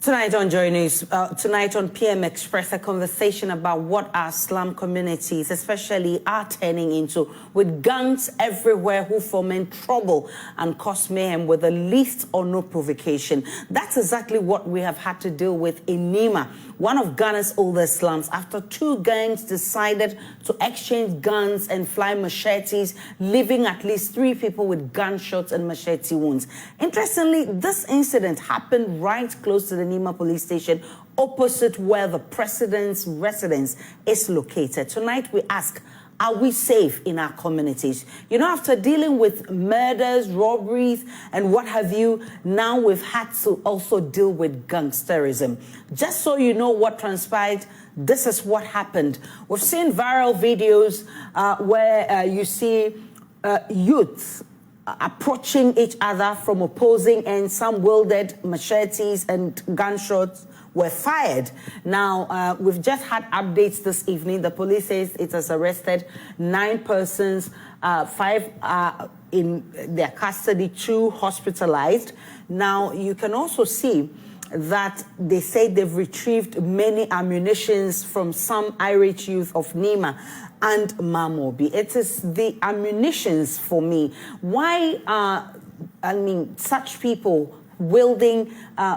Tonight on JoyNews, tonight on PM Express, a conversation about what our slum communities especially are turning into, with gangs everywhere who foment trouble and cause mayhem with the least or no provocation. That's exactly what we have had to deal with in Nima, one of Ghana's oldest slums, after two gangs decided to exchange guns and fly machetes, leaving at least 3 people with gunshots and machete wounds. Interestingly, this incident happened right close to the Nima police station, opposite where the president's residence is located. Tonight we ask, are we safe in our communities? You know, after dealing with murders, robberies, and what have you, now we've had to also deal with gangsterism. Just so you know what transpired, this is what happened. We've seen viral videos where you see youths approaching each other from opposing ends. Some wielded machetes and gunshots were fired. Now, we've just had updates this evening. The police says it has arrested 9 persons, 5 are in their custody, 2 hospitalized. Now, you can also see that they say they've retrieved many ammunitions from some Irish youth of Nima and Mamobi. It is the ammunitions for me. Why are, such people wielding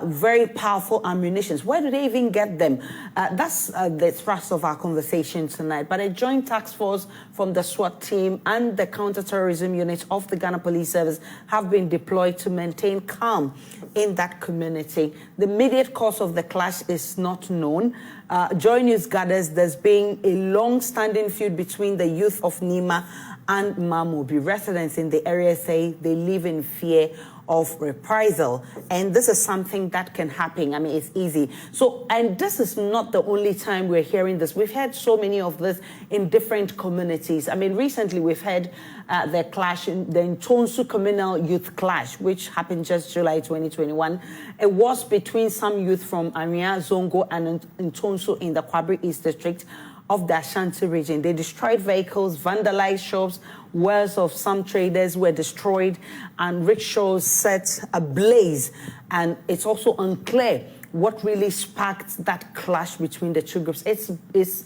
very powerful ammunitions? Where do they even get them? That's the thrust of our conversation tonight. But a joint task force from the SWAT team and the counterterrorism unit of the Ghana Police Service have been deployed to maintain calm in that community. The immediate cause of the clash is not known. JoyNews gathers there's been a long-standing feud between the youth of Nima and Mamobi. Residents in the area say they live in fear of reprisal, and this is something that can happen. I mean, it's easy. So, and this is not the only time we're hearing this. We've had so many of this in different communities. I mean, recently we've had the clash, the Ntonsu communal youth clash, which happened just July 2021. It was between some youth from Aremeyaw, Zongo, and Ntonsu in the Kwabri East District of the Ashanti region. They destroyed vehicles, vandalized shops, wares of some traders were destroyed, and rickshaws set ablaze. And it's also unclear what really sparked that clash between the two groups. It's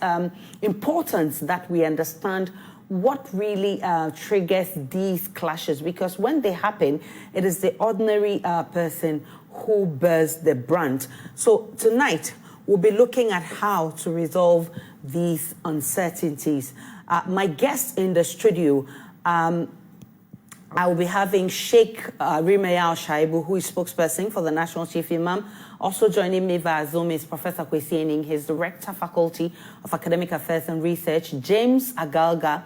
important that we understand what really triggers these clashes, because when they happen, it is the ordinary person who bears the brunt. So tonight, we'll be looking at how to resolve these uncertainties. My guest in the studio, I will be having Sheikh Aremeyaw Shaibu, who is spokesperson for the National Chief Imam. Also joining me via Zoom is Professor Kwesi, his Director, Faculty of Academic Affairs and Research, James Agalga.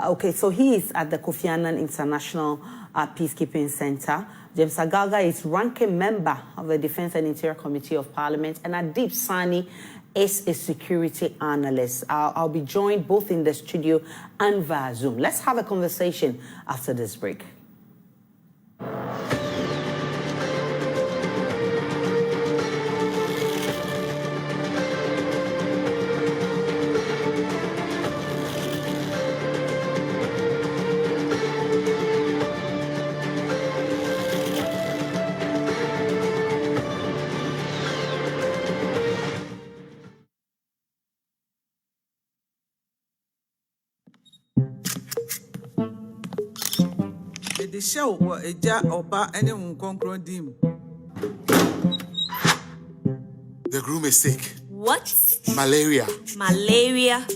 Okay, so he is at the Kofi Annan International Peacekeeping Center. James Agalga is ranking member of the Defense and Interior Committee of Parliament, and Adib Saani is a security analyst. I'll be joined both in the studio and via Zoom. Let's have a conversation after this break. The show was a jar or bar anyone concrete dim. The groom is sick. What? Malaria. Malaria?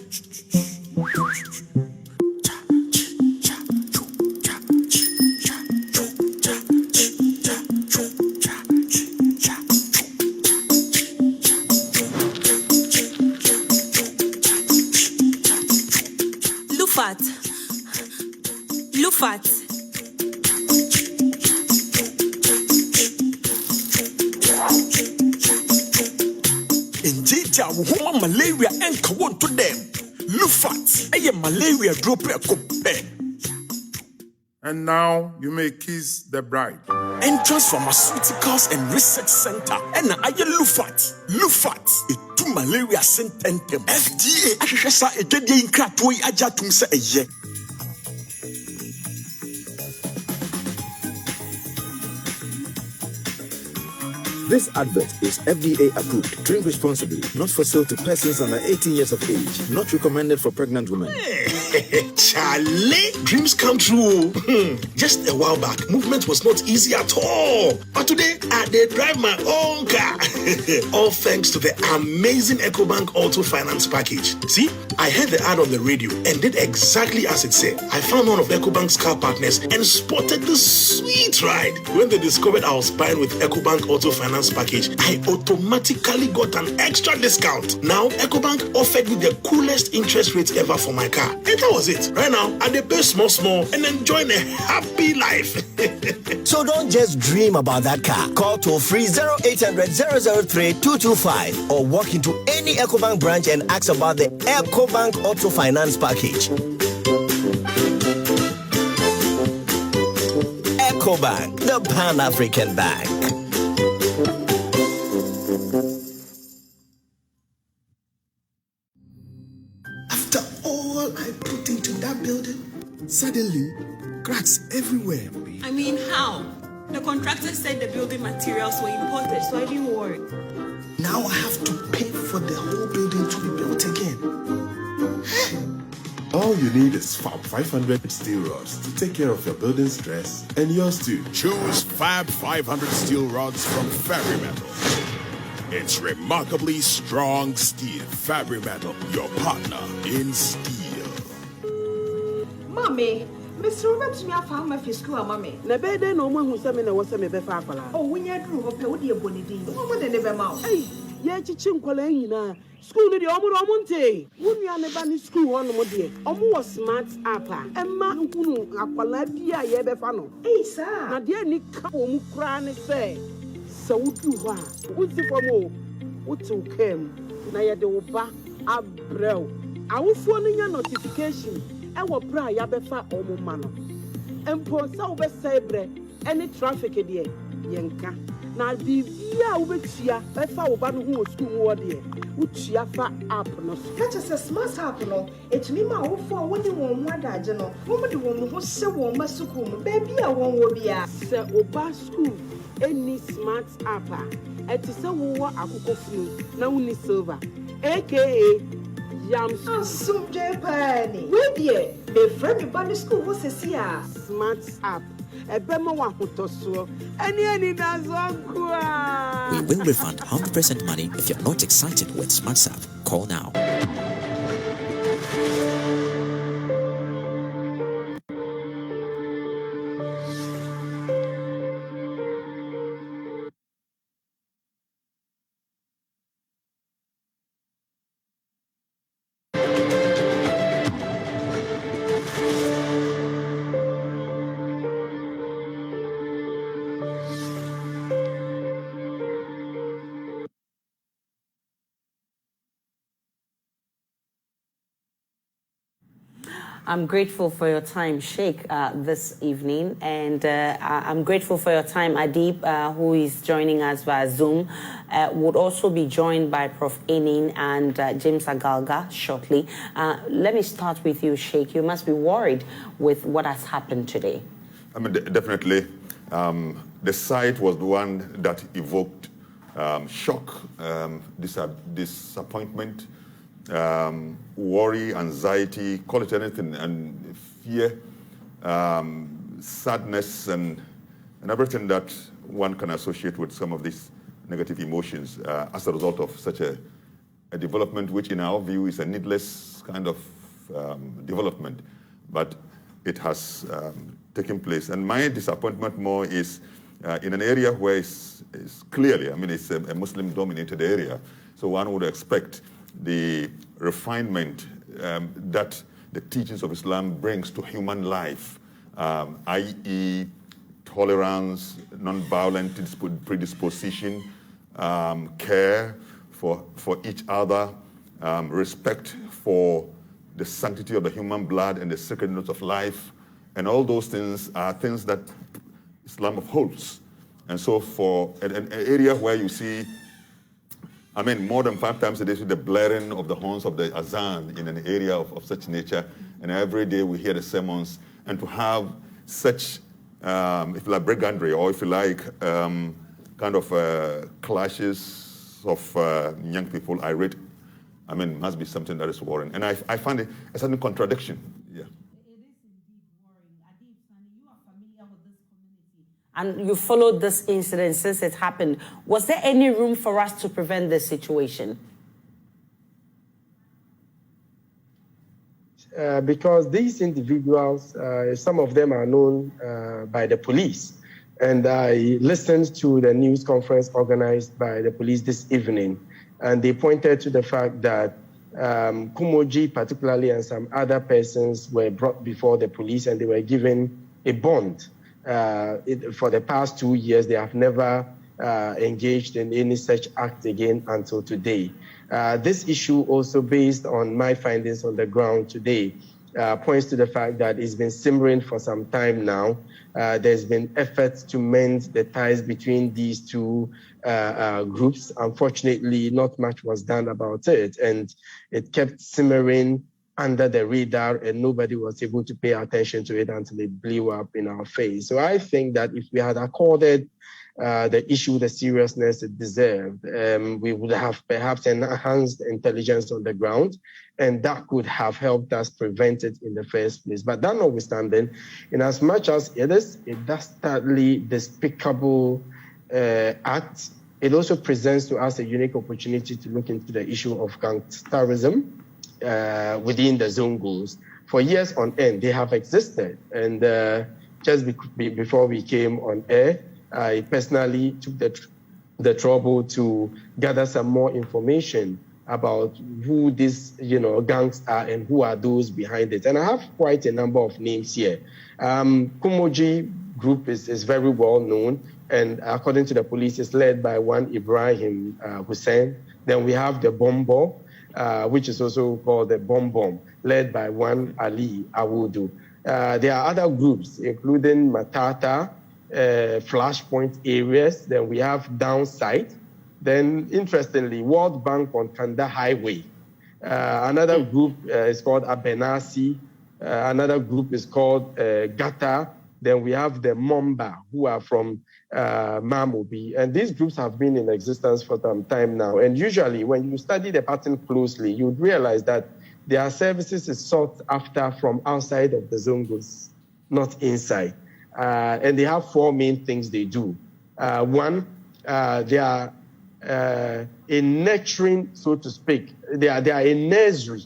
Lufat. Lufat. Woman malaria and want to them. Lufat, I am malaria drop a cup. And now you may kiss the bride. Entrance Pharmaceuticals and Research Center. And I am Lufat. Lufat, a 2 malaria sententem. FDA, I should say a day in Kratoi Ajatum say a year. This advert is FDA approved. Drink responsibly. Not for sale to persons under 18 years of age. Not recommended for pregnant women. Charlie, dreams come true. Just a while back, movement was not easy at all. But today, I did drive my own car. All thanks to the amazing EcoBank Auto Finance package. See, I heard the ad on the radio and did exactly as it said. I found one of EcoBank's car partners and spotted the sweet ride. When they discovered I was buying with EcoBank Auto Finance package, I automatically got an extra discount. Now, EcoBank offered me the coolest interest rates ever for my car. And that was it. Right now, I pay small and enjoying a happy life. So don't just dream about that car. Call toll-free 0800 003 225 or walk into any EcoBank branch and ask about the EcoBank Auto Finance package. EcoBank, the Pan-African Bank. After all I put into that building, suddenly, cracks everywhere. I mean, how? The contractor said the building materials were imported, so I didn't worry. Now I have to pay for the whole building to be built again. All you need is Fab 500 steel rods to take care of your building stress and yours too. Choose Fab 500 steel rods from Fabry Metal. It's remarkably strong steel. Fabry Metal, your partner in steel. Mommy, Mr. Robert, me have found my school, mommy. Na bede no mo hu se me na wo se me be fa afala. Oh, when you drew up, what do you bonidi? What would they never mouth? Hey, ye chichi nkwala nyina. School ni de omo nte. Wonu ane ba ni school ho no mo de. Omo was smart app a. Emma nkunu akwala bia ye be fa no. Hey, sir. Na de ni ka wo mu kra ne se. Se wudu ho a. Wuzi fo mo. Wutu kem. Na ye de wo ba abrel. Awofo no nya notification. Ewo bra ya be fa omo ma no. Empo sa wo be sebre. Any traffic de yenka. Na bibia wo betua be fa wo ba no ho school wo de. Utia fa app no. Catch us a smart app no. It me ma wo for woni won ho adaje no. Wo mo de won ho se won masuku mu. Baby a won wo bia. Se oba school any smart app a. Eti se wo wa akoko funu na woni silver. AKA Yam Sum Japan. We die. The friend me school wo se sia. Smart app. Ebema wa hotoso. Any does We will refund 100% money if you're not excited with SmartSapp. Call now. I'm grateful for your time, Sheikh, this evening. And I'm grateful for your time, Adib, who is joining us via Zoom. Would also be joined by Prof. Enin and James Agalga shortly. Let me start with you, Sheikh. You must be worried with what has happened today. I mean, definitely. The site was the one that evoked shock, disappointment, worry, anxiety, call it anything, and fear, sadness, and everything that one can associate with some of these negative emotions as a result of such a development, which in our view is a needless kind of development, but it has taken place. And my disappointment more is in an area where it's clearly, I mean, it's a Muslim-dominated area, so one would expect the refinement that the teachings of Islam brings to human life, i.e. tolerance, non-violent predisposition, care for each other, respect for the sanctity of the human blood and the sacredness of life, and all those things are things that Islam upholds. And so for an area where you see, I mean, more than 5 times a day, the blaring of the horns of the azan in an area of such nature, and every day we hear the sermons, and to have such, if you like, brigandry, or if you like, kind of clashes of young people irate, I mean, must be something that is worrying. And I find it a certain contradiction. Yeah. It is indeed worrying. Adib, Saani, you are familiar with this community and you followed this incident since it happened. Was there any room for us to prevent this situation? Because these individuals, some of them are known by the police. And I listened to the news conference organized by the police this evening, and they pointed to the fact that Kumoji particularly and some other persons were brought before the police and they were given a bond. For the past 2 years, they have never engaged in any such act again until today. This issue also, based on my findings on the ground today, points to the fact that it's been simmering for some time now. There's been efforts to mend the ties between these two groups. Unfortunately, not much was done about it, and it kept simmering under the radar, and nobody was able to pay attention to it until it blew up in our face. So I think that if we had accorded the issue the seriousness it deserved, we would have perhaps enhanced intelligence on the ground, and that could have helped us prevent it in the first place. But that notwithstanding, in as much as it is a dastardly, despicable act, it also presents to us a unique opportunity to look into the issue of gangsterism within the Zongos. For years on end, they have existed, and just before we came on air, I personally took the trouble to gather some more information about who these gangs are and who are those behind it. And I have quite a number of names here. Kumoji group is very well known, and according to the police, it's led by one Ibrahim Hussein. Then we have the Bombo, which is also called the Bom Bom, led by one Ali Awudu. There are other groups, including Matata, Flashpoint areas. Then we have Downside. Then, interestingly, World Bank on Kanda Highway. Another group is called Abenasi. Another group is called Gata. Then we have the Momba, who are from Mamobi. And these groups have been in existence for some time now. And usually, when you study the pattern closely, you would realize that their services is sought after from outside of the Zongos, not inside. And they have four main things they do. One, they are a nurturing, so to speak. They are a nursery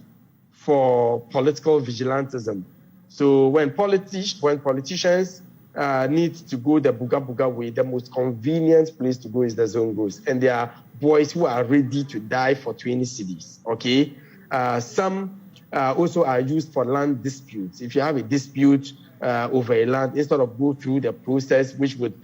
for political vigilantism. So when politicians need to go the Buga way, the most convenient place to go is the Zongos. And there are boys who are ready to die for 20 cities, okay? Some also are used for land disputes. If you have a dispute over a land, instead of go through the process, which would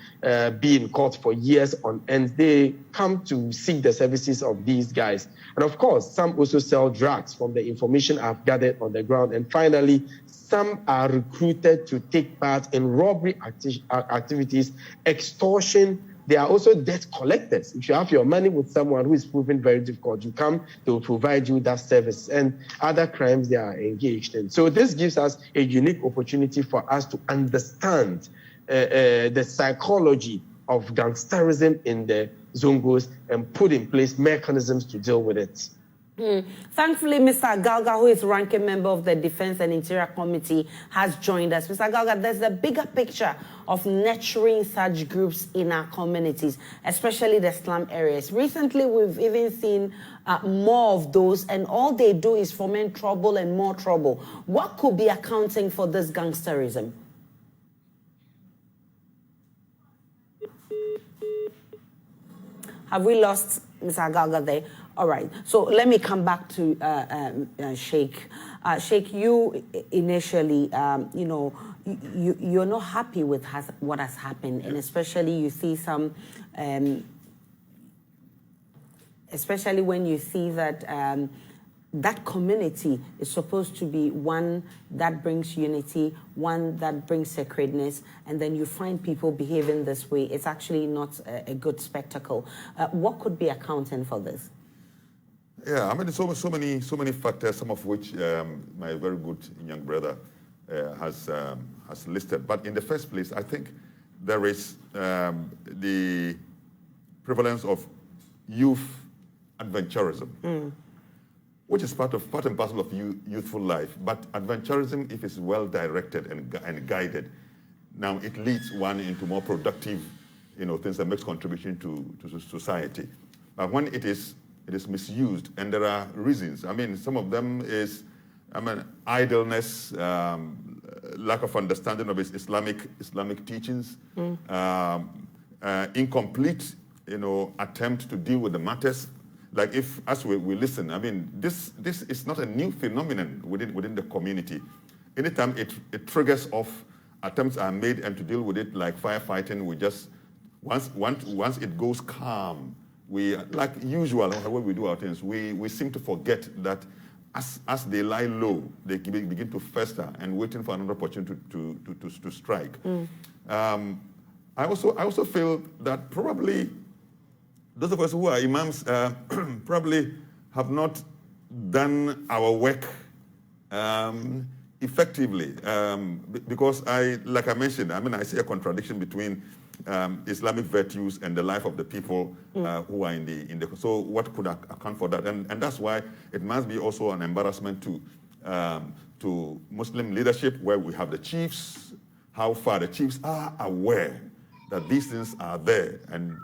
be in court for years on end, they come to seek the services of these guys. And of course, some also sell drugs from the information I've gathered on the ground. And finally, some are recruited to take part in robbery activities, extortion. They are also debt collectors. If you have your money with someone who is proven very difficult, you come, they will provide you that service, and other crimes they are engaged in. So this gives us a unique opportunity for us to understand the psychology of gangsterism in the Zongos and put in place mechanisms to deal with it. Thankfully, Mr. Galga, who is ranking member of the Defense and Interior Committee, has joined us. Mr. Galga, there's a bigger picture of nurturing such groups in our communities, especially the slum areas. Recently, we've even seen more of those, and all they do is foment trouble and more trouble. What could be accounting for this gangsterism? Have we lost Mr. Galga there? All right, so let me come back to Sheikh. Sheikh, you initially, you're not happy with what has happened, and especially you see some, especially when you see that that community is supposed to be one that brings unity, one that brings sacredness, and then you find people behaving this way. It's actually not a good spectacle. What could be accounting for this? Yeah, I mean, so many factors, some of which my very good young brother has listed. But in the first place, I think there is the prevalence of youth adventurism, which is part and parcel of youthful life. But adventurism, if it's well directed and guided, now it leads one into more productive, things that makes contribution to society. But when it is misused, and there are reasons. I mean, some of them is, idleness, lack of understanding of its Islamic teachings, incomplete, attempt to deal with the matters. Like as we listen, I mean, this is not a new phenomenon within the community. Anytime it triggers off, attempts are made, and to deal with it like firefighting, we just once it goes calm, we, like usual, when we do our things, we seem to forget that as they lie low, they begin to fester and waiting for another opportunity to strike. I also feel that probably those of us who are imams probably have not done our work effectively, because like I mentioned, I see a contradiction between Islamic virtues and the life of the people who are in the. So what could account for that? And that's why it must be also an embarrassment to Muslim leadership, where we have the chiefs, how far the chiefs are aware that these things are there, and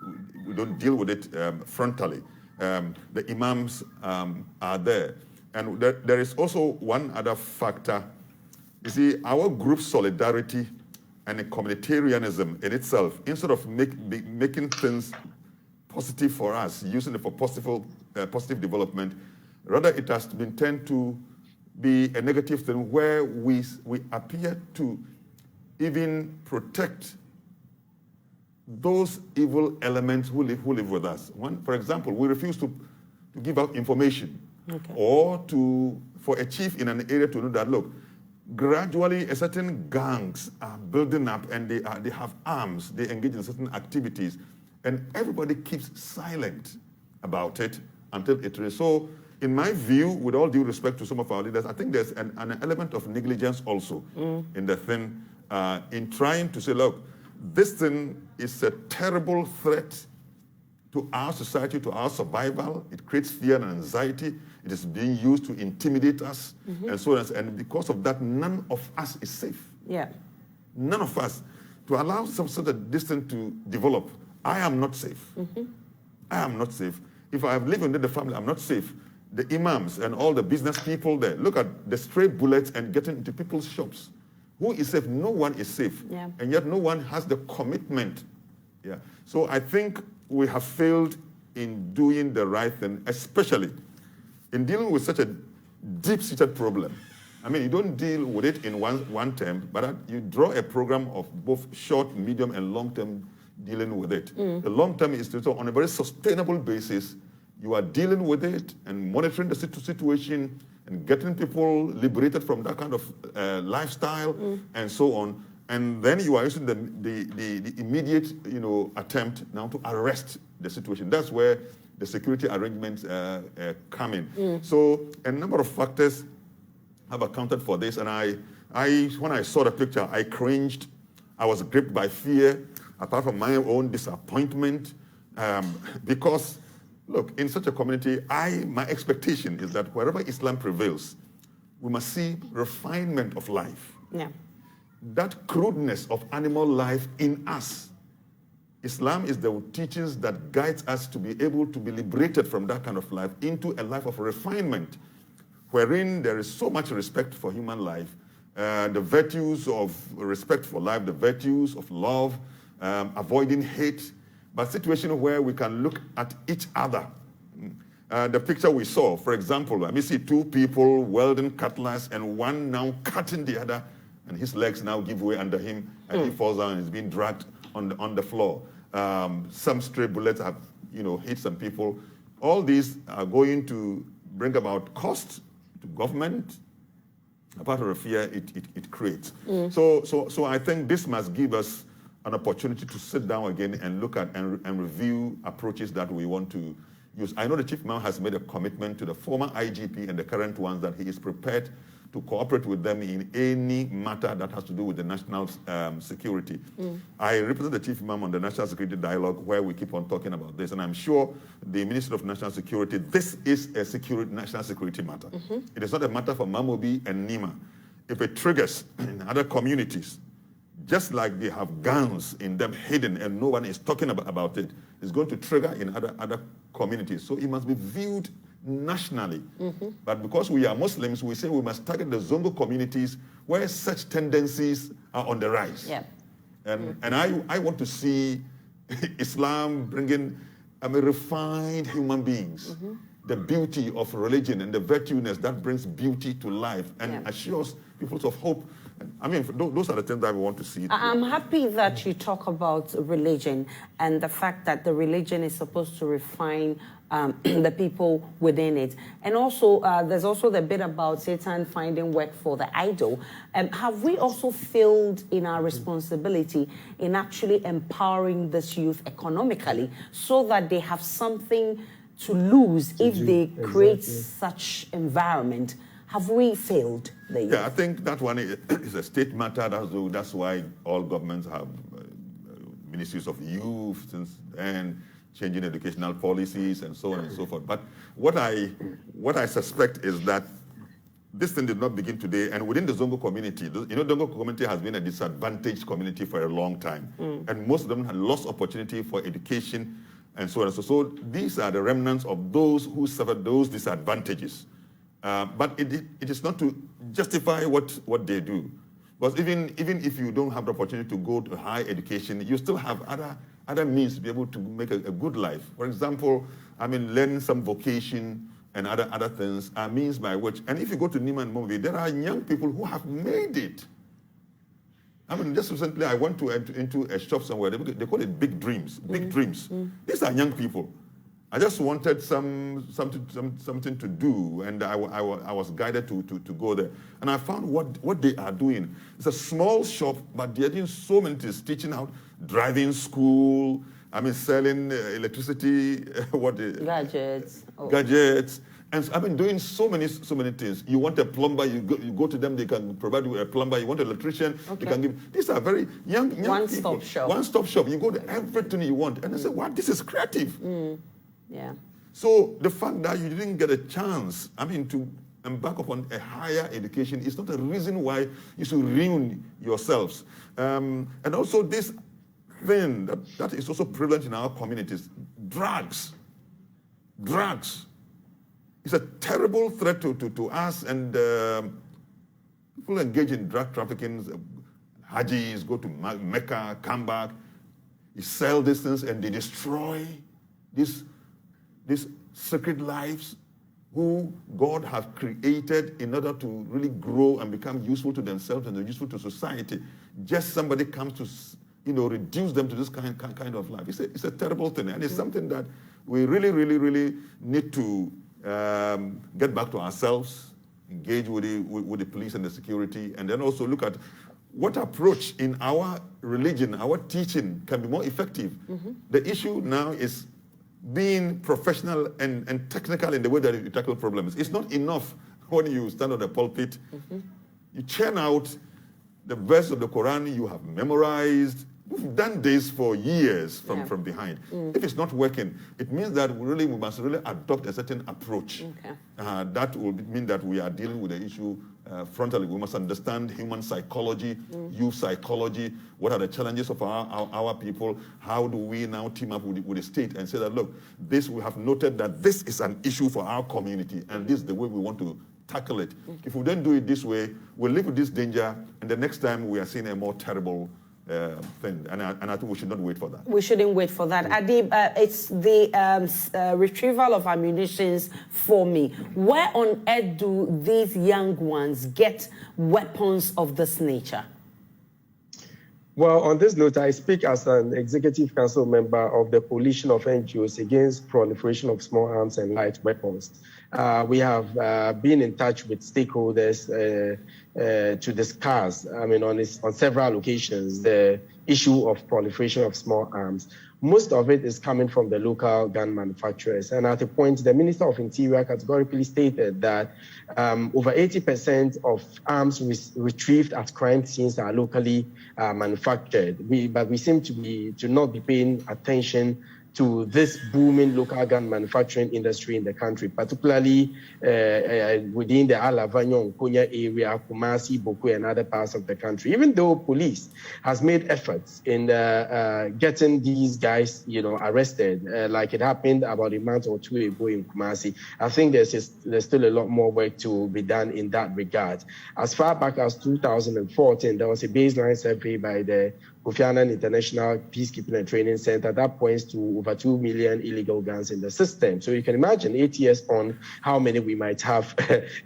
we don't deal with it frontally. The imams are there. And there is also one other factor. You see, our group solidarity and a communitarianism in itself, instead of making things positive for us, using it for positive development, rather it has been tend to be a negative thing, where we appear to even protect those evil elements who live with us. For example, we refuse to give out information, or for a chief in an area to know that, look, gradually a certain gangs are building up, and they have arms, they engage in certain activities, and everybody keeps silent about it until it is. So in my view, with all due respect to some of our leaders, I think there's an element of negligence also in the thing, in trying to say, look, this thing is a terrible threat to our society, to our survival. It creates fear and anxiety. It is being used to intimidate us, and so on. And because of that, none of us is safe. Yeah. None of us. To allow some sort of distance to develop, I am not safe. I am not safe. If I live within the family, I'm not safe. The imams and all the business people there, look at the stray bullets and getting into people's shops. Who is safe? No one is safe. Yeah. And yet no one has the commitment. Yeah. So I think we have failed in doing the right thing, especially in dealing with such a deep-seated problem. I mean, you don't deal with it in one term, but you draw a program of both short, medium, and long-term dealing with it. The long-term is to, on a very sustainable basis, you are dealing with it and monitoring the situation and getting people liberated from that kind of lifestyle and so on. And then you are using the immediate, attempt now to arrest the situation. That's where the security arrangements come in. So a number of factors have accounted for this. And when I saw the picture, I cringed. I was gripped by fear, apart from my own disappointment, because, look, in such a community, my expectation is that wherever Islam prevails, we must see refinement of life. Yeah. That crudeness of animal life in us. Islam is the teachings that guides us to be able to be liberated from that kind of life into a life of refinement, wherein there is so much respect for human life, the virtues of respect for life, the virtues of love, avoiding hate, but situation where we can look at each other. The picture we saw, for example, let me see two people wielding cutlass and one now cutting the other, and his legs now give way under him, and he falls down and is being dragged on the floor. Some stray bullets have, hit some people. All these are going to bring about cost to government, apart from the fear it creates. So I think this must give us an opportunity to sit down again and look at and review approaches that we want to I know the Chief Imam has made a commitment to the former IGP and the current ones that he is prepared to cooperate with them in any matter that has to do with the national security. I represent the Chief Imam on the National Security Dialogue, where we keep on talking about this, and I'm sure the Ministry of National Security, this is a national security matter. It is not a matter for Mamobi and Nima. If it triggers in other communities, just like they have guns in them hidden and no one is talking about it, it's going to trigger in other communities. So it must be viewed nationally. But because we are Muslims, we say we must target the Zongo communities where such tendencies are on the rise. And I want to see Islam bringing refined human beings, the beauty of religion and the virtueness that brings beauty to life and assures people of hope. I mean, those are the things that we want to see. I'm happy that you talk about religion and the fact that the religion is supposed to refine the people within it. And also, there's also the bit about Satan finding work for the idol. Have we also failed in our responsibility in actually empowering this youth economically so that they have something to lose if they create such environment? Have we failed the youth? Yeah, I think that one is a state matter. That's why all governments have ministries of youth and changing educational policies and so on and so forth. But what I suspect is that this thing did not begin today. And within the Zongo community, the Zongo community has been a disadvantaged community for a long time. And most of them had lost opportunity for education and so on and so forth. So these are the remnants of those who suffered those disadvantages. But it is not to justify what they do. Because even if you don't have the opportunity to go to higher education, you still have other means to be able to make a good life. For example, learning some vocation and other things are means by which, and if you go to Nima and Mobi, there are young people who have made it. Just recently I went into a shop somewhere, they call it Big Dreams, Big Dreams. These are young people. I just wanted something to do, and I was guided to go there. And I found what they are doing. It's a small shop, but they're doing so many things, teaching out driving school, selling electricity, gadgets. Gadgets. And doing so many things. You want a plumber, you go to them, they can provide you a plumber. You want an electrician, they can give. These are very young people. One-stop shop. One-stop shop. You go to everything you want. And I say, wow, this is creative. Yeah. So the fact that you didn't get a chance, to embark upon a higher education is not a reason why you should ruin yourselves. And also this thing that is also prevalent in our communities, drugs. Drugs. It's a terrible threat to us, and people engage in drug trafficking. Hajis go to Mecca, come back, you sell these things, and they destroy these sacred lives who God has created in order to really grow and become useful to themselves and useful to society. Just somebody comes to, reduce them to this kind of life. It's a terrible thing, and it's something that we really, really, really need to get back to ourselves, engage with the police and the security, and then also look at what approach in our religion, our teaching can be more effective. The issue now is being professional and technical in the way that you tackle problems. It's not enough when you stand on the pulpit, you churn out the verse of the Quran you have memorized. We've done this for years from behind. If it's not working, it means that we must really adopt a certain approach. That will mean that we are dealing with the issue frontally. We must understand human psychology, youth psychology. What are the challenges of our people? How do we now team up with the state and say that, look, we have noted that this is an issue for our community, and this is the way we want to tackle it. If we don't do it this way, we'll live with this danger, and the next time we are seeing a more terrible thing, and I think we should not wait for that. We shouldn't wait for that. Adib, it's the retrieval of ammunitions for me. Where on earth do these young ones get weapons of this nature? Well, on this note, I speak as an executive council member of the coalition of NGOs against proliferation of small arms and light weapons. We have been in touch with stakeholders to discuss, on several occasions, the issue of proliferation of small arms. Most of it is coming from the local gun manufacturers. And at a point, the Minister of Interior categorically stated that over 80% of arms retrieved at crime scenes are locally manufactured. But we seem to not be paying attention to this booming local gun manufacturing industry in the country, particularly within the Alavanyo, Konya area, Kumasi, Boku, and other parts of the country. Even though police has made efforts in getting these guys, arrested, like it happened about a month or two ago in Kumasi, I think there's still a lot more work to be done in that regard. As far back as 2014, there was a baseline survey by the Kofi Annan International Peacekeeping and Training Center that points to over 2 million illegal guns in the system. So you can imagine 8 years on how many we might have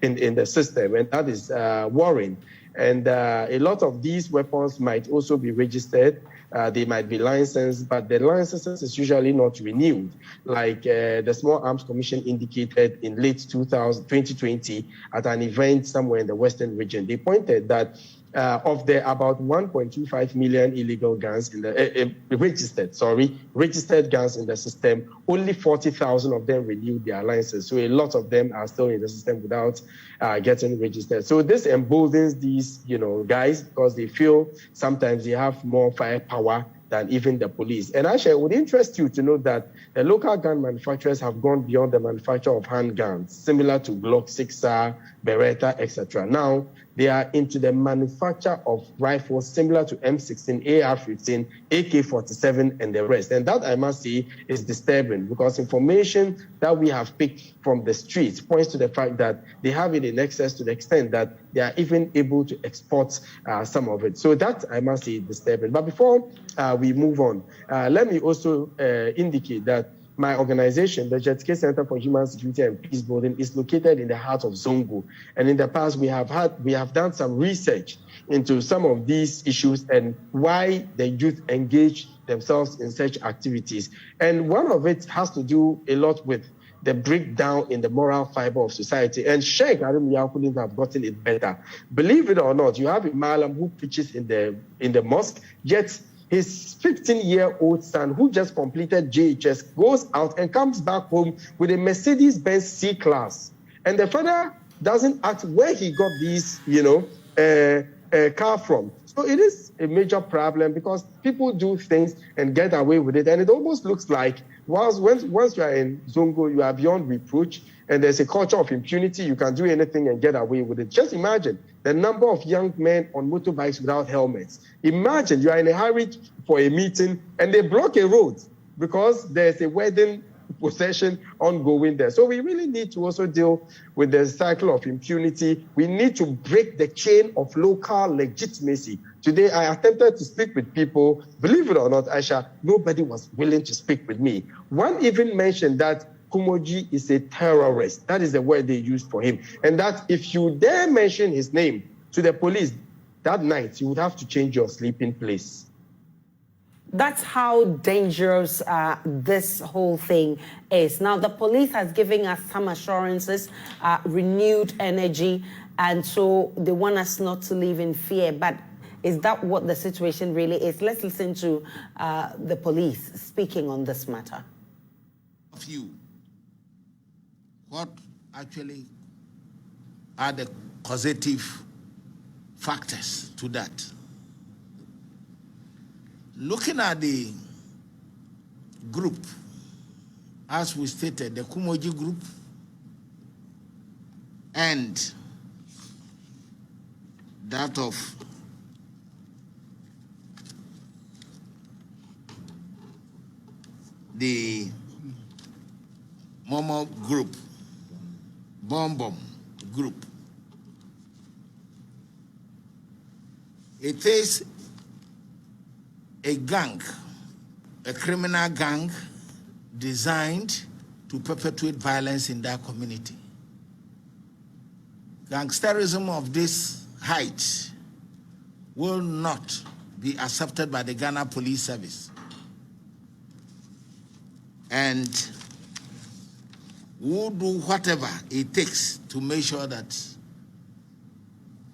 in the system, and that is worrying. And a lot of these weapons might also be registered. They might be licensed, but the licenses is usually not renewed. Like the Small Arms Commission indicated in late 2020 at an event somewhere in the Western region. They pointed that of the about 1.25 million illegal guns in the registered guns in the system, only 40,000 of them renewed their licenses. So a lot of them are still in the system without getting registered. So this emboldens these, guys, because they feel sometimes they have more firepower than even the police. And actually, it would interest you to know that the local gun manufacturers have gone beyond the manufacture of handguns, similar to Glock 6R, Beretta, etc. Now, they are into the manufacture of rifles similar to M16, AR-15, AK-47, and the rest. And that, I must say, is disturbing because information that we have picked from the streets points to the fact that they have it in excess to the extent that they are even able to export some of it. So that, I must say, is disturbing. But before we move on, let me also indicate that my organization, the Jetske Center for Human Security and Peace Building, is located in the heart of Zongo. And in the past, we have done some research into some of these issues and why the youth engage themselves in such activities. And one of it has to do a lot with the breakdown in the moral fiber of society. And Sheikh Aremeyaw couldn't have gotten it better. Believe it or not, you have a Malam who preaches in the mosque, yet his 15-year-old son, who just completed JHS, goes out and comes back home with a Mercedes-Benz C-Class. And the father doesn't ask where he got this, car from. So it is a major problem because people do things and get away with it. And it almost looks like once you are in Zongo, you are beyond reproach, and there's a culture of impunity. You can do anything and get away with it. Just imagine the number of young men on motorbikes without helmets. Imagine you are in a hurry for a meeting and they block a road because there's a wedding procession ongoing there. So we really need to also deal with the cycle of impunity. We need to break the chain of local legitimacy. Today, I attempted to speak with people. Believe it or not, Aisha, nobody was willing to speak with me. One even mentioned that Kumoji is a terrorist. That is the word they used for him. And that if you dare mention his name to the police that night, you would have to change your sleeping place. That's how dangerous this whole thing is. Now, the police has given us some assurances, renewed energy, and so they want us not to live in fear. But is that what the situation really is? Let's listen to the police speaking on this matter. Of you, what actually are the causative factors to that? Looking at the group, as we stated, the Kumoji group and that of the Momo group, Bomb group, it is a gang, a criminal gang designed to perpetuate violence in that community. Gangsterism of this height will not be accepted by the Ghana Police Service. And We'll do whatever it takes to make sure that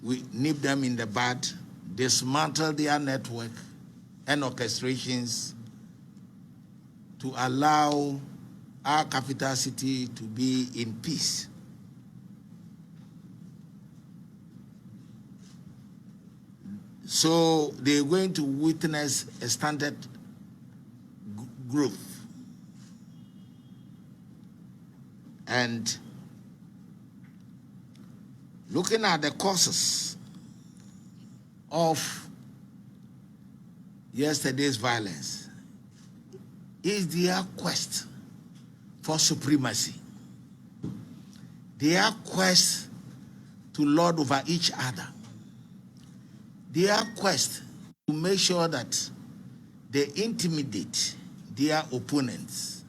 we nip them in the bud, dismantle their network and orchestrations to allow our capital city to be in peace. So they're going to witness a standard growth. And looking at the causes of yesterday's violence is their quest for supremacy, their quest to lord over each other, their quest to make sure that they intimidate their opponents.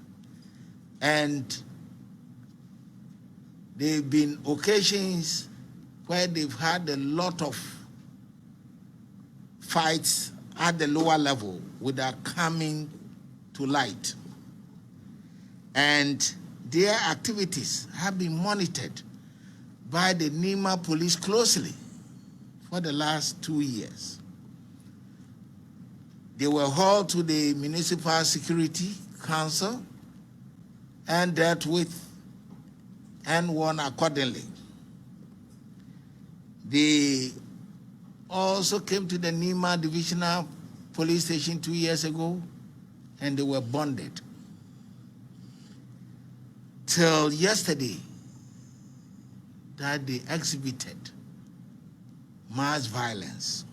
And there have been occasions where they've had a lot of fights at the lower level without coming to light. And their activities have been monitored by the Nima police closely for the last 2 years. They were hauled to the Municipal Security Council and dealt with and won accordingly. They also came to the Nima Divisional Police Station 2 years ago, and they were bonded. Till yesterday, that they exhibited mass violence.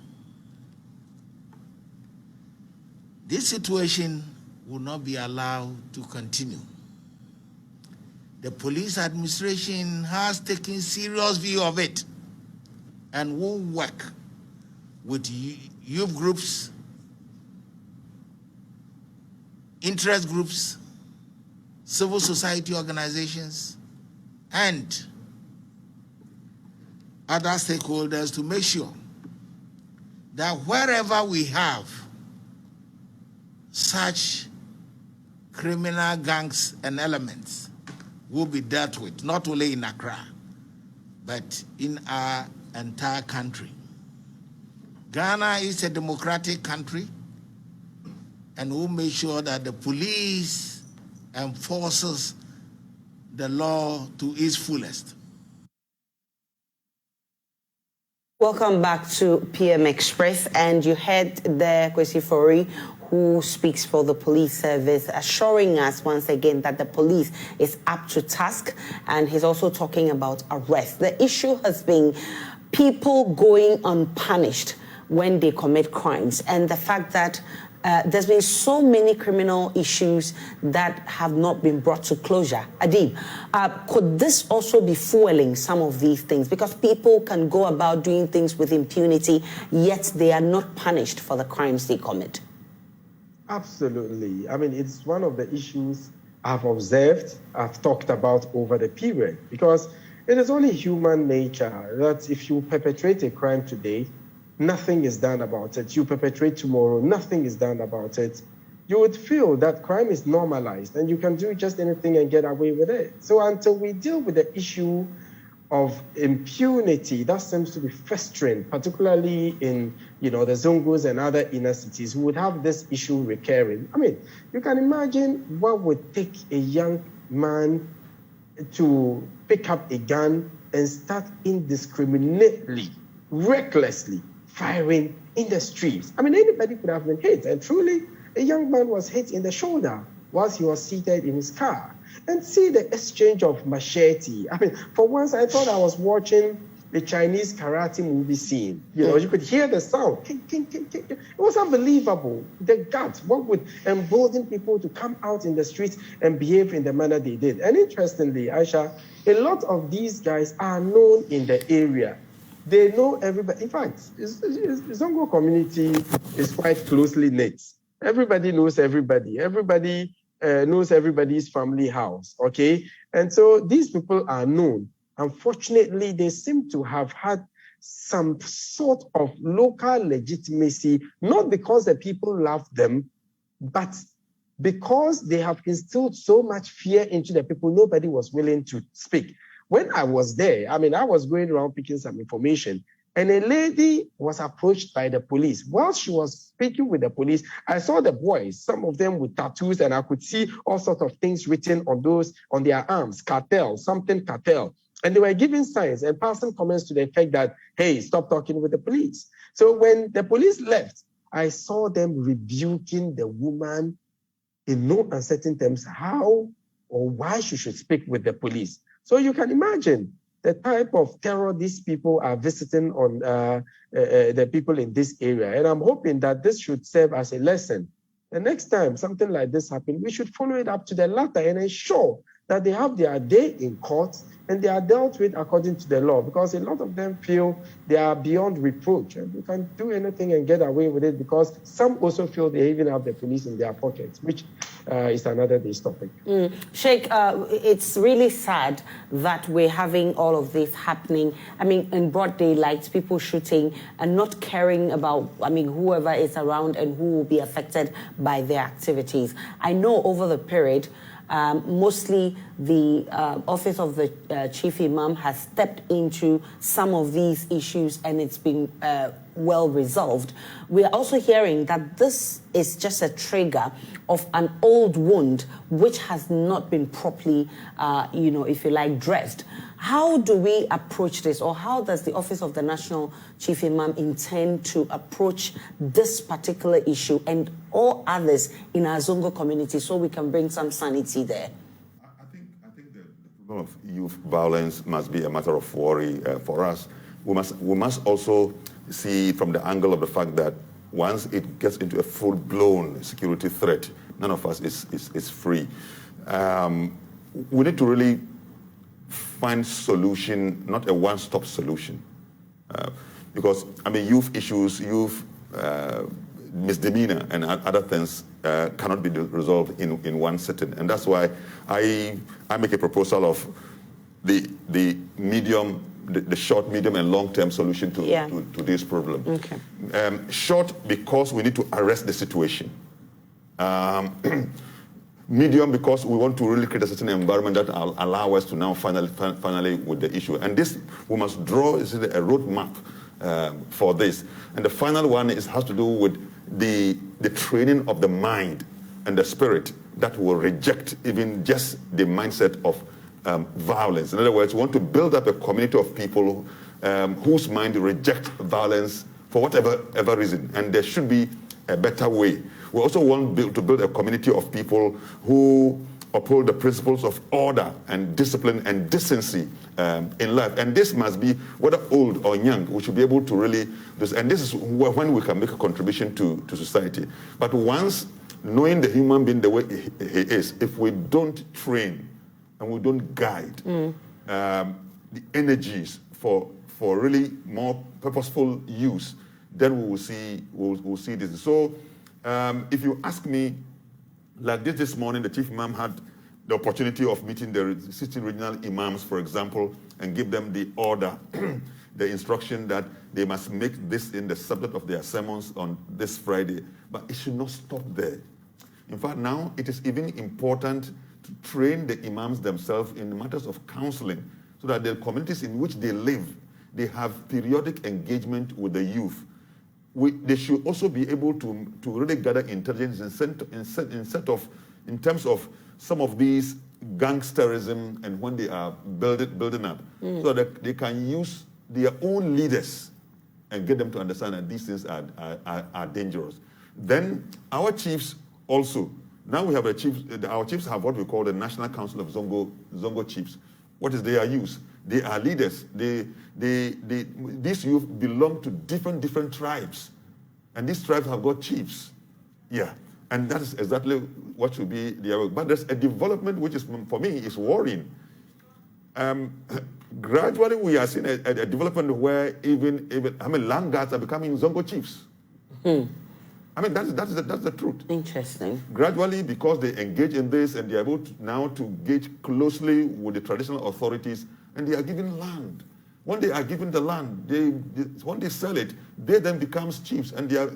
This situation will not be allowed to continue. The police administration has taken serious view of it and will work with youth groups, interest groups, civil society organizations, and other stakeholders to make sure that wherever we have such criminal gangs and elements will be dealt with, not only in Accra, but in our entire country. Ghana is a democratic country, and we'll make sure that the police enforces the law to its fullest. Welcome back to PM Express, and you heard there Kwesi Fori, who speaks for the police service, assuring us once again that the police is up to task, and he's also talking about arrest. The issue has been people going unpunished when they commit crimes, and the fact that there's been so many criminal issues that have not been brought to closure. Adib, could this also be fueling some of these things? Because people can go about doing things with impunity, yet they are not punished for the crimes they commit. Absolutely. I mean, it's one of the issues I've observed, I've talked about over the period, because it is only human nature that if you perpetrate a crime today, nothing is done about it. You perpetrate tomorrow, nothing is done about it. You would feel that crime is normalized and you can do just anything and get away with it. So until we deal with the issue of impunity, that seems to be festering, particularly in the Zongos and other inner cities who would have this issue recurring. I mean, you can imagine what would take a young man to pick up a gun and start indiscriminately, recklessly firing in the streets. I mean, anybody could have been hit. And truly, a young man was hit in the shoulder whilst he was seated in his car. And see the exchange of machete. I mean, for once, I thought I was watching the Chinese karate movie scene. You could hear the sound. It was unbelievable. The guts, what would embolden people to come out in the streets and behave in the manner they did. And interestingly, Aisha, a lot of these guys are known in the area. They know everybody. In fact, the Zongo community is quite closely knit. Everybody knows everybody. Everybody knows everybody's family house, okay? And so these people are known. Unfortunately, they seem to have had some sort of local legitimacy, not because the people love them, but because they have instilled so much fear into the people, nobody was willing to speak. When I was there, I was going around picking some information, and a lady was approached by the police. While she was speaking with the police, I saw the boys, some of them with tattoos, and I could see all sorts of things written on their arms, cartel, something cartel. And they were giving signs and passing comments to the effect that, hey, stop talking with the police. So when the police left, I saw them rebuking the woman in no uncertain terms how or why she should speak with the police. So you can imagine the type of terror these people are visiting on the people in this area. And I'm hoping that this should serve as a lesson. The next time something like this happens, we should follow it up to the latter and ensure that they have their day in court and they are dealt with according to the law, because a lot of them feel they are beyond reproach and they can do anything and get away with it, because some also feel they even have the police in their pockets, which is another day's topic. Sheikh, it's really sad that we're having all of this happening. In broad daylight, people shooting and not caring about, whoever is around and who will be affected by their activities. I know over the period, mostly the office of the chief imam has stepped into some of these issues and it's been well resolved. We are also hearing that this is just a trigger of an old wound which has not been properly, if you like, dressed. How do we approach this, or how does the office of the national chief imam intend to approach this particular issue and all others in our Zongo community so we can bring some sanity there? I think the problem of youth violence must be a matter of worry for us. We must also see from the angle of the fact that once it gets into a full-blown security threat, none of us is free. We need to really find solution, not a one-stop solution. Because, youth issues, misdemeanor and other things cannot be resolved in one sitting. And that's why I make a proposal of the short, medium, and long-term solution to this problem. Okay. Short, because we need to arrest the situation. Medium, because we want to really create a certain environment that will allow us to now finally with the issue. And this, we must draw a roadmap for this. And the final one has to do with the training of the mind and the spirit that will reject even just the mindset of violence. In other words, we want to build up a community of people whose mind reject violence for whatever reason. And there should be a better way. We also want to build a community of people who uphold the principles of order and discipline and decency in life. And this must be, whether old or young, we should be able to really do this. And this is when we can make a contribution to society. But once, knowing the human being the way he is, if we don't train and we don't guide the energies for really more purposeful use, then we will see this. So if you ask me, like this morning, the chief imam had the opportunity of meeting the 16 regional imams, for example, and give them the order, the instruction that they must make this in the subject of their sermons on this Friday. But it should not stop there. In fact, now it is even important to train the imams themselves in matters of counseling, so that the communities in which they live, they have periodic engagement with the youth. They should also be able to really gather intelligence in terms of some of these gangsterism and when they are building up, so that they can use their own leaders and get them to understand that these things are dangerous. Then our chiefs also, now we have our chiefs have what we call the National Council of Zongo Chiefs. What is their use? They are leaders. These youth belong to different tribes. And these tribes have got chiefs. Yeah. And that is exactly what should be their work. But there's a development which is, for me, is worrying. Gradually, we are seeing a development where even land guards are becoming Zongo chiefs. That's the truth. Interesting. Gradually, because they engage in this and they are able now to engage closely with the traditional authorities, and they are given land When they are given the land, when they sell it, they then become chiefs, and they are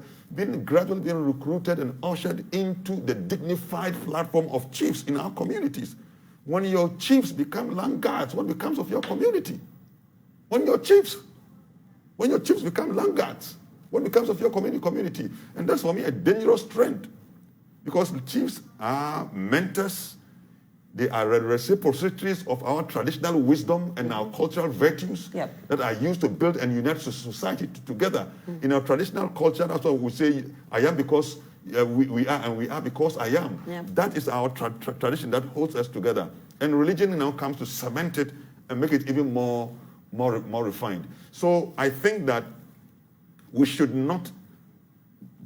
gradually being recruited and ushered into the dignified platform of chiefs in our communities. When your chiefs become land guards, what becomes of your community? When your chiefs become land guards, what becomes of your community? And that's for me a dangerous trend, because the chiefs are mentors. They are reciprocatories of our traditional wisdom and our cultural virtues that are used to build and unite society together. In our traditional culture, that's why we say, I am because we are, and we are because I am. That is our tradition that holds us together. And religion now comes to cement it and make it even more refined. So I think that we should not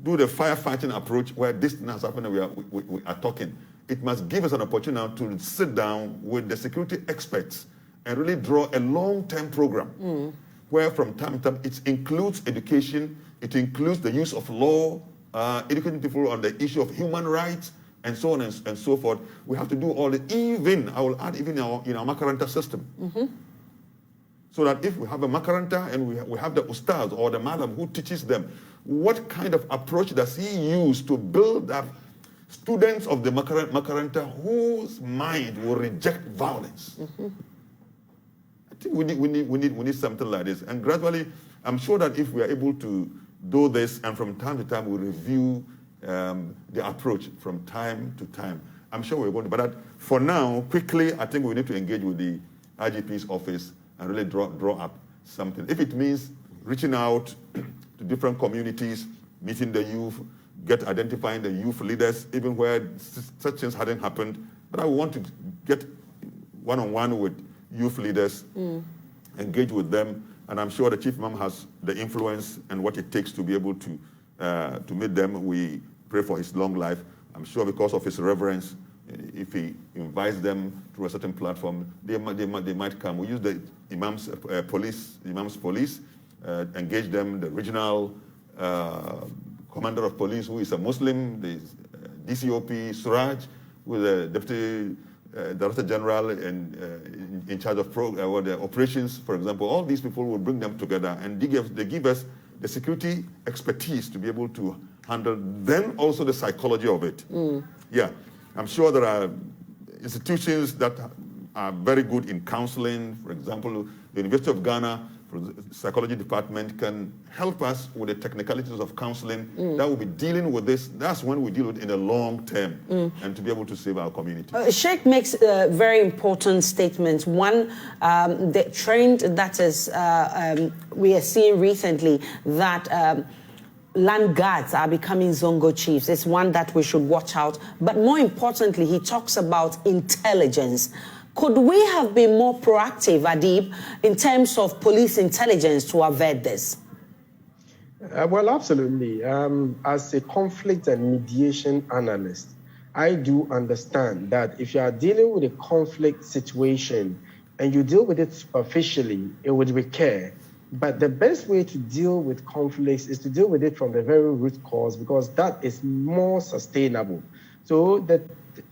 do the firefighting approach where this thing has happened and we are talking. It must give us an opportunity to sit down with the security experts and really draw a long-term program where from time to time it includes education, it includes the use of law, educating people on the issue of human rights, and so on and so forth. We have to do all the, I will add even in our Makaranta system. So that if we have a Makaranta and we have the Ustaz or the Madam who teaches them, what kind of approach does he use to build up students of the Makaranta whose mind will reject violence? I think we need something like this. And gradually, I'm sure that if we are able to do this, and from time to time we review the approach from time to time, I'm sure we're going to. But for now, quickly, I think we need to engage with the IGP's office and really draw up something. If it means reaching out to different communities, meeting the youth, identifying the youth leaders, even where such things hadn't happened. But I want to get one-on-one with youth leaders, engage with them, and I'm sure the Chief Imam has the influence and what it takes to be able to meet them. We pray for his long life. I'm sure because of his reverence, if he invites them to a certain platform, they might come. We use the Imam's police, engage them, the regional commander of police, who is a Muslim, the DCOP, Suraj, who is the Deputy Director General and in charge of the operations, for example. All these people will bring them together, and they give us the security expertise to be able to handle, then also the psychology of it. Yeah, I'm sure there are institutions that are very good in counseling. For example, the University of Ghana, psychology department, can help us with the technicalities of counseling that will be dealing with this. That's when we deal with it in the long term and to be able to save our community. Sheikh makes very important statements. One, the trend that is we are seeing recently, that land guards are becoming Zongo chiefs. It's one that we should watch out. But more importantly, he talks about intelligence. Could we have been more proactive, Adib, in terms of police intelligence to avert this? Well, absolutely. As a conflict and mediation analyst, I do understand that if you are dealing with a conflict situation and you deal with it superficially, it would recur. But the best way to deal with conflicts is to deal with it from the very root cause, because that is more sustainable. So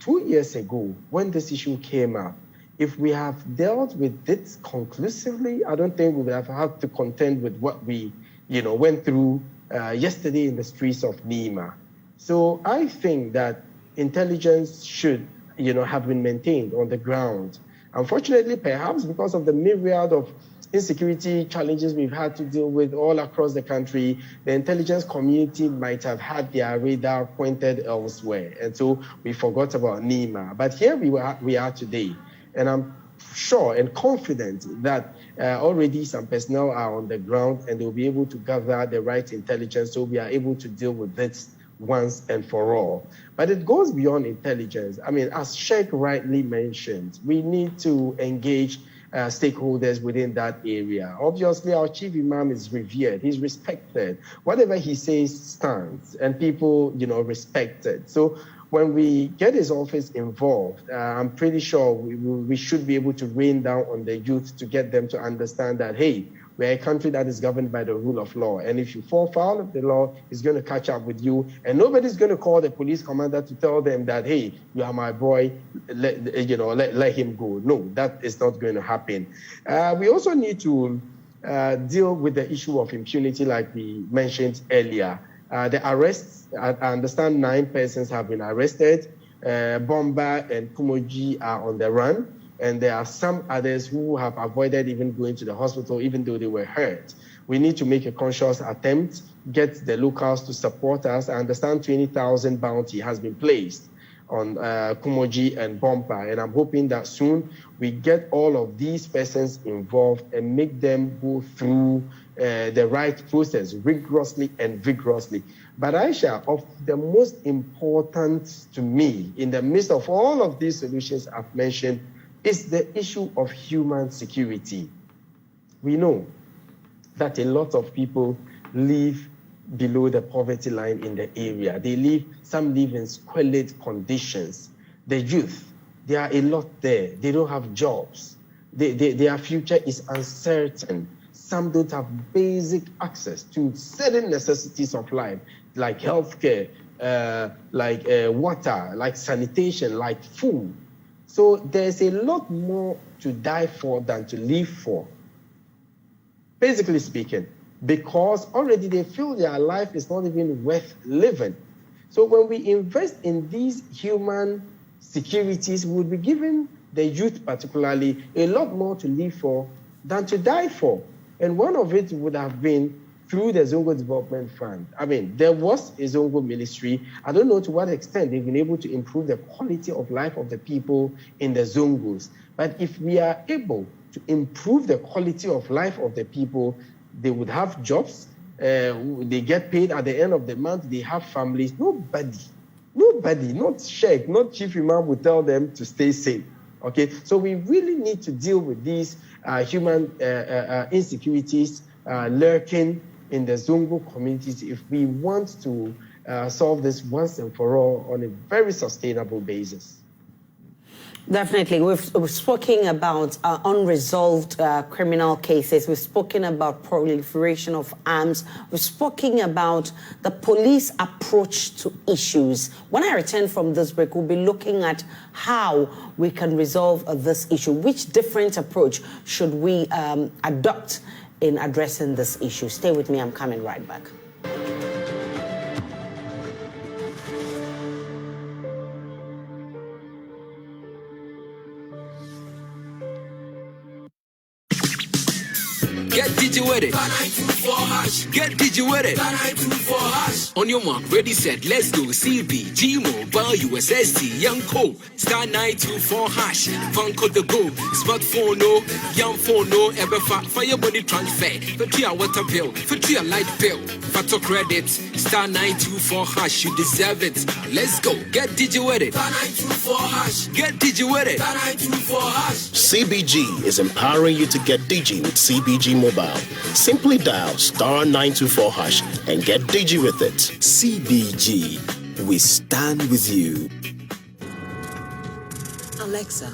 2 years ago, when this issue came up, if we have dealt with it conclusively, I don't think we would have had to contend with what we, went through yesterday in the streets of Nima. So I think that intelligence should, have been maintained on the ground. Unfortunately, perhaps because of the myriad of insecurity challenges we've had to deal with all across the country, the intelligence community might have had their radar pointed elsewhere. And so we forgot about Nima. But here we are today. And I'm sure and confident that already some personnel are on the ground and they'll be able to gather the right intelligence so we are able to deal with this once and for all. But it goes beyond intelligence. I mean, as Sheikh rightly mentioned, we need to engage stakeholders within that area. Obviously, our chief imam is revered, he's respected. Whatever he says stands, and people, respect it. So when we get his office involved, I'm pretty sure we should be able to rain down on the youth to get them to understand that, hey, we're a country that is governed by the rule of law. And if you fall foul of the law, it's going to catch up with you. And nobody's going to call the police commander to tell them that, hey, you are my boy, let him go. No, that is not going to happen. We also need to deal with the issue of impunity like we mentioned earlier. The arrests, I understand 9 persons have been arrested. Bomba and Kumoji are on the run, and there are some others who have avoided even going to the hospital even though they were hurt. We need to make a conscious attempt, get the locals to support us. I understand 20,000 bounty has been placed on Kumoji and Bomba, and I'm hoping that soon we get all of these persons involved and make them go through the right process rigorously and vigorously. But Aisha, of the most important to me in the midst of all of these solutions I've mentioned is the issue of human security. We know that a lot of people live below the poverty line in the area. Some live in squalid conditions. The youth, there are a lot there. They don't have jobs. Their future is uncertain. Some don't have basic access to certain necessities of life, like healthcare, like water, like sanitation, like food. So there's a lot more to die for than to live for, basically speaking, because already they feel their life is not even worth living. So when we invest in these human securities, we'll be giving the youth particularly a lot more to live for than to die for. And one of it would have been through the Zongo Development Fund. I mean, there was a Zongo ministry. I don't know to what extent they've been able to improve the quality of life of the people in the Zongos. But if we are able to improve the quality of life of the people, they would have jobs, they get paid at the end of the month, they have families. Nobody, not Sheikh, not Chief Imam would tell them to stay safe. Okay, so we really need to deal with these human insecurities lurking in the Zongo communities if we want to solve this once and for all on a very sustainable basis. Definitely. We've spoken about unresolved criminal cases. We've spoken about proliferation of arms. We've spoken about the police approach to issues. When I return from this break, we'll be looking at how we can resolve this issue. Which different approach should we adopt in addressing this issue? Stay with me. I'm coming right back. Get digi with it. Get digi with it. On your mark, ready, set, let's go. CBG Mobile, USSD, Young Co. Star 924 hash. Van code the go. Smartphone no, young phone no. Ever fire body transfer. For 3 hour water bill. For 3 hour light bill. Factor credit. Star 924 hash. You deserve it. Let's go. Get digi with it. Star 924 hash. Get digi with it. Star 924 hash. CBG is empowering you to get digi with CBG Mobile. Simply dial star 924 hash and get digi with it. CBG, we stand with you. Alexa,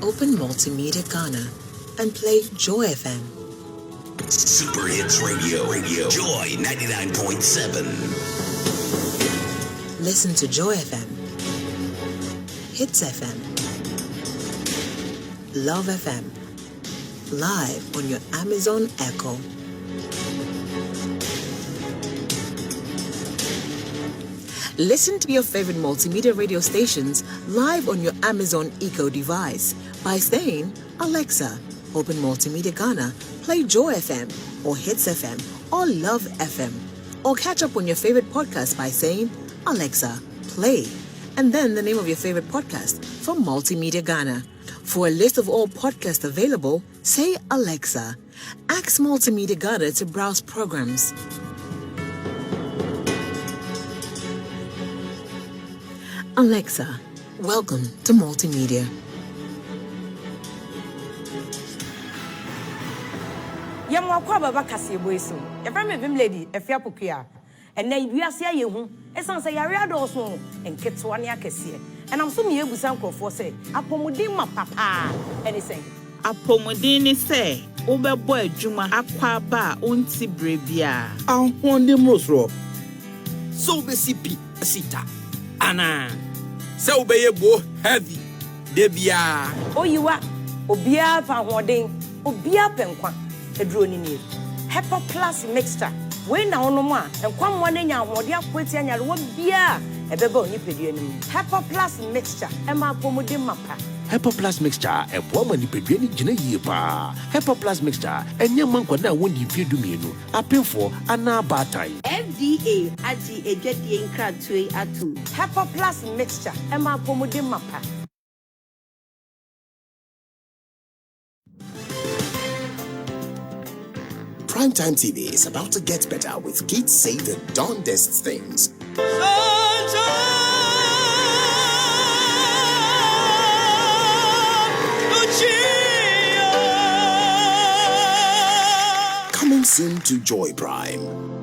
open Multimedia Ghana and play Joy FM. Super Hits Radio, Joy 99.7. Listen to Joy FM, Hits FM, Love FM, live on your Amazon Echo. Listen to your favorite multimedia radio stations live on your Amazon Echo device by saying, Alexa, open Multimedia Ghana, play Joy FM or Hits FM or Love FM. Or catch up on your favorite podcast by saying, Alexa, play, and then the name of your favorite podcast from Multimedia Ghana. For a list of all podcasts available, say Alexa. Ask Multimedia Ghana to browse programs. Alexa, welcome to Multimedia. Yamwa baba kase boiso. Efra me vim lady, efia pokuya. Enne wiase aye hu. Esan say yare adoso enketo ne akese. And I'm so me ebusan krofo say apomudin ma papa. And he say apomudin ni say obebo adwuma akwa ba onti brebia. Ahonde mrosro. So be sipi sita. Ana. Se obeye bo heavy. Debia. Oyiwa obia fa hoden. obia penkwa eduro ni nie Hepa Plus mixture we na ono mo a enkwa mo na nya ahode akweti anyare wo bia ebeba oni pedua ni Hepa Plus mixture e ma pomode mapa Hepa Plus mixture e bo ma ni pedua ni gina yie pa Hepa Plus mixture enya manko na woni fiedu mienu apemfo ana batai FDA ati ejadie nkratwe atum Hepa Plus mixture e ma pomode mapa Primetime TV is about to get better with kids say the darndest things. Coming soon to Joy Prime.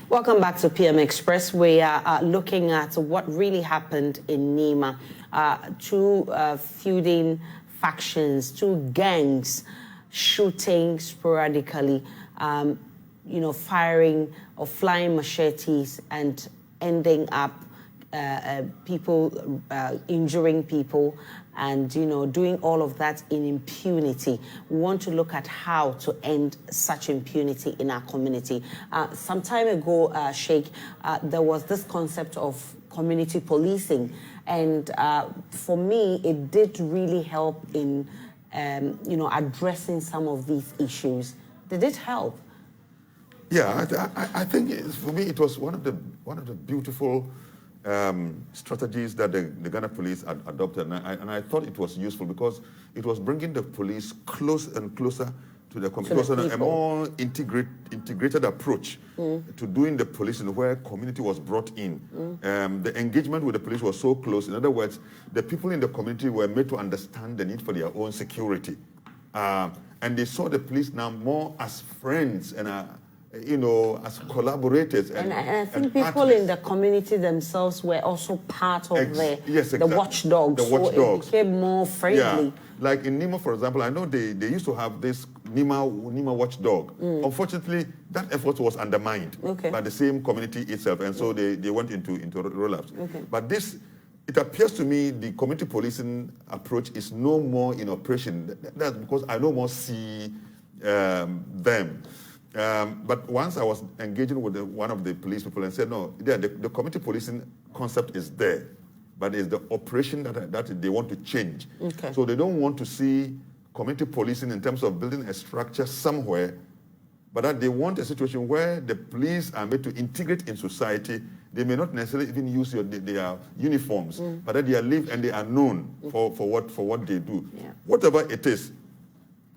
Welcome back to PM Express. We are looking at what really happened in Nima. Two feuding factions, two gangs shooting sporadically, firing or flying machetes and ending up people injuring people and, doing all of that in impunity. We want to look at how to end such impunity in our community. Some time ago, Sheikh, there was this concept of community policing. And for me, it did really help in, addressing some of these issues. Did it help? Yeah, I think for me, it was one of the beautiful strategies that the Ghana police adopted, and I thought it was useful because it was bringing the police close and closer to the community. It was a more integrated approach to doing the policing where community was brought in. The engagement with the police was so close. In other words, the people in the community were made to understand the need for their own security. And they saw the police now more as friends and as collaborators. And I think people in the community themselves were also part of the watchdogs. The watchdogs. So it became more friendly. Yeah. Like in Nima, for example, I know they used to have this Nima watchdog. Unfortunately, that effort was undermined by the same community itself, and so they went into roll-ups. But it appears to me the community policing approach is no more in operation. That's because I no more see them. But once I was engaging with one of the police people and said, no, the community policing concept is there, but it's the operation that they want to change. So they don't want to see community policing in terms of building a structure somewhere, but that they want a situation where the police are made to integrate in society. They may not necessarily even use their uniforms, but that they are lived and they are known for what they do. Whatever it is,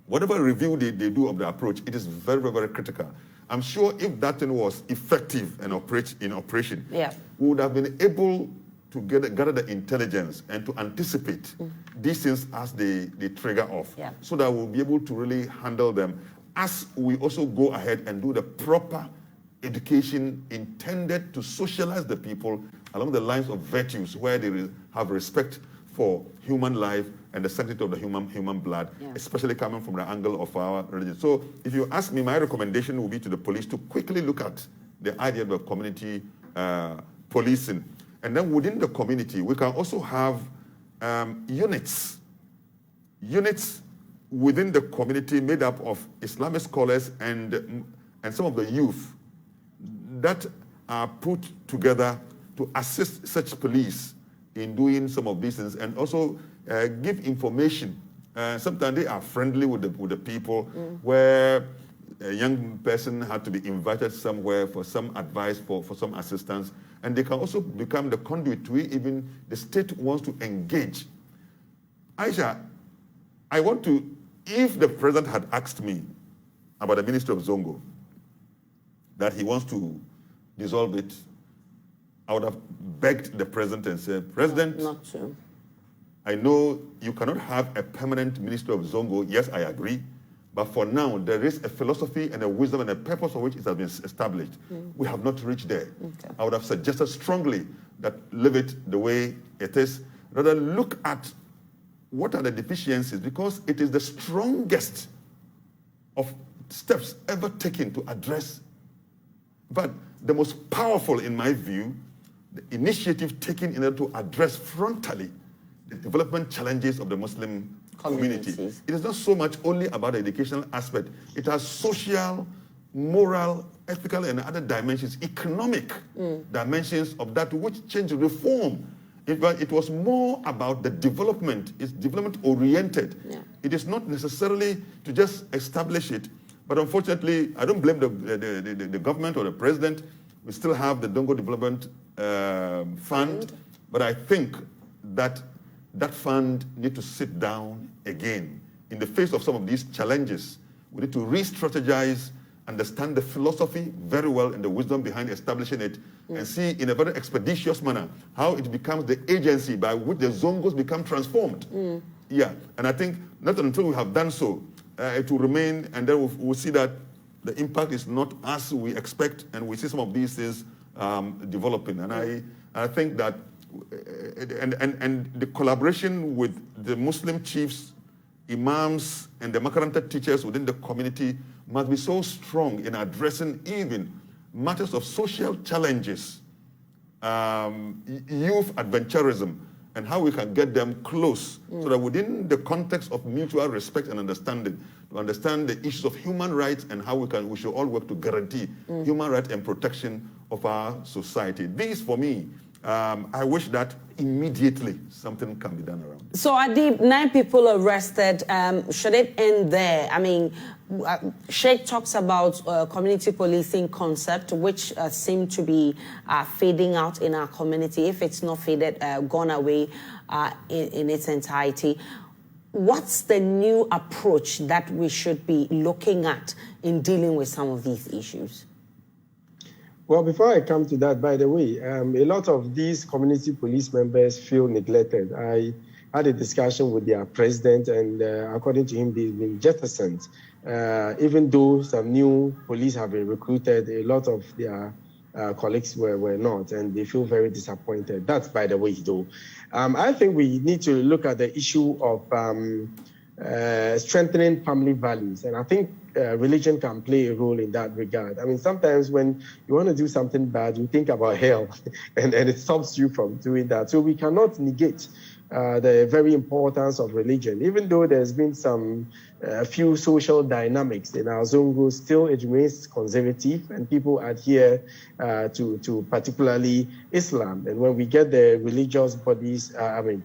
whatever review they do of the approach, it is very, very, very critical. I'm sure if that thing was effective and in operation, we would have been able to gather the intelligence and to anticipate these things as they trigger off, so that we'll be able to really handle them as we also go ahead and do the proper education intended to socialize the people along the lines of virtues where they have respect for human life and the sanctity of the human blood, especially coming from the angle of our religion. So if you ask me, my recommendation will be to the police to quickly look at the idea of community policing. And then within the community, we can also have units within the community made up of Islamic scholars and some of the youth that are put together to assist such police in doing some of these things and also give information. Sometimes they are friendly with the people, where a young person had to be invited somewhere for some advice, for some assistance, and they can also become the conduit to it. Even the state wants to engage. Aisha, I want to, if the president had asked me about the Ministry of Zongo, that he wants to dissolve it, I would have begged the president and said, President, not true. I know you cannot have a permanent Ministry of Zongo. Yes, I agree. But for now, there is a philosophy and a wisdom and a purpose for which it has been established. We have not reached there. I would have suggested strongly that leave it the way it is. Rather look at what are the deficiencies, because it is the strongest of steps ever taken to address, but the most powerful, in my view, the initiative taken in order to address frontally the development challenges of the Muslim community. It is not so much only about the educational aspect. It has social, moral, ethical, and other dimensions, economic dimensions of that which change reform. It was more about the development. It's development-oriented. Yeah. It is not necessarily to just establish it. But unfortunately, I don't blame the government or the president. We still have the Dongo Development Fund. But I think that that fund needs to sit down again. In the face of some of these challenges, we need to re-strategize, understand the philosophy very well and the wisdom behind establishing it, and see in a very expeditious manner how it becomes the agency by which the Zongos become transformed. Yeah, and I think not until we have done so, it will remain, and then we'll see that the impact is not as we expect, and we see some of these things developing. And I think that, and the collaboration with the Muslim chiefs, imams, and the Makaranta teachers within the community must be so strong in addressing even matters of social challenges, youth adventurism, and how we can get them close so that within the context of mutual respect and understanding, to understand the issues of human rights and how we should all work to guarantee human rights and protection of our society. These, for me, I wish that immediately something can be done around. So, Adib, 9 people arrested. Should it end there? I mean, Sheikh talks about community policing concept, which seem to be fading out in our community. If it's not faded, gone away in its entirety. What's the new approach that we should be looking at in dealing with some of these issues? Well, before I come to that, by the way, a lot of these community police members feel neglected. I had a discussion with their president, and according to him, they've been jettisoned. Even though some new police have been recruited, a lot of their colleagues were not, and they feel very disappointed. That's by the way, though. I think we need to look at the issue of strengthening family values, and I think religion can play a role in that regard. I mean, sometimes when you want to do something bad, you think about hell, and it stops you from doing that. So we cannot negate the very importance of religion. Even though there's been some few social dynamics in our Zongo, still it remains conservative, and people adhere to particularly Islam. And when we get the religious bodies,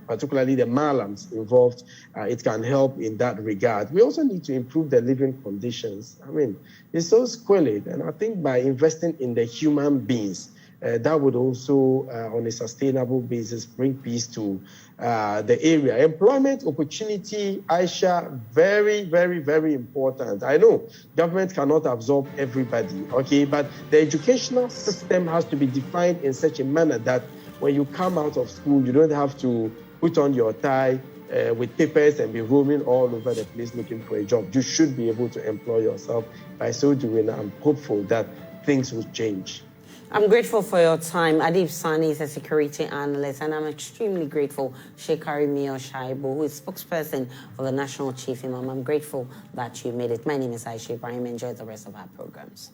particularly the Malams involved, it can help in that regard. We also need to improve the living conditions. I mean, it's so squalid, and I think by investing in the human beings, that would also, on a sustainable basis, bring peace to the area. Employment opportunity, Aisha, very, very, very important. I know government cannot absorb everybody, okay, but the educational system has to be defined in such a manner that when you come out of school, you don't have to put on your tie with papers and be roaming all over the place looking for a job. You should be able to employ yourself. By so doing, I'm hopeful that things will change. I'm grateful for your time. Adib Saani is a security analyst, and I'm extremely grateful Sheikh Aremeyaw Shaibu, who is spokesperson for the National Chief Imam. I'm grateful that you made it. My name is Aisha Ibrahim. Enjoy the rest of our programs.